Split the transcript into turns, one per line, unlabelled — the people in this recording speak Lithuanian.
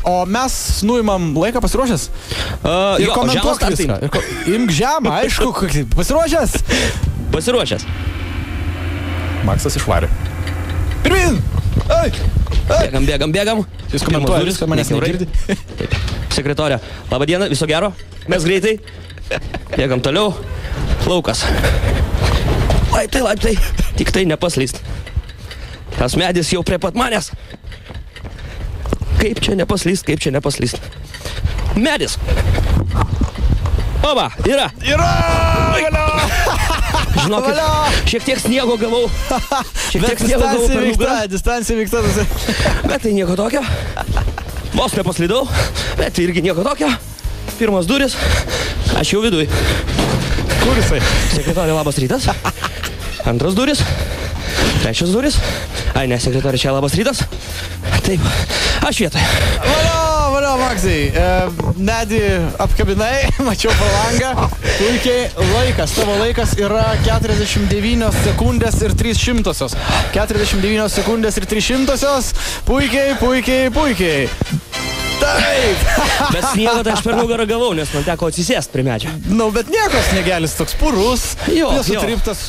O mes nuimam laiką, pasiruošęs? Ir komentuok viską. Imk žemą, aišku, pasiruošęs?
Pasiruošęs.
Maksas išvarė. Pirmin!
Bėgam.
Jūs komentuoja viską, manęs negirdi.
Taip. Sekretorė, labą dieną, viso gero. Mes greitai. Bėgam toliau. Laukas. Laiptai. Tik tai nepaslyst. Tas medis jau prie pat manęs. Kaip čia nepaslyst? Medis. Oba, yra. Žinokit, šiek tiek sniego gavau.
Distancija vyksta.
Bet tai nieko tokio. Vos nepaslydau, bet tai irgi nieko tokio. Pirmas duris, aš jau viduj.
Kur jisai?
Sekretorė, labas rytas. Antras duris. Trečias duris. Ai, ne, sekretorė, čia labas rytas. Taip, aš vietoj.
Valio, Maksai. Medį apkabinai, mačiau pro langą. Puikiai laikas. Tavo laikas yra 49 sekundės ir 300. 49 sekundės ir 300. Puikiai. Taip.
Bet sniego tai aš per nugarą gavau, nes man teko atsisėst prie medžio.
Bet nieko, sniegelis toks purus.
Jo.
Sutriptas.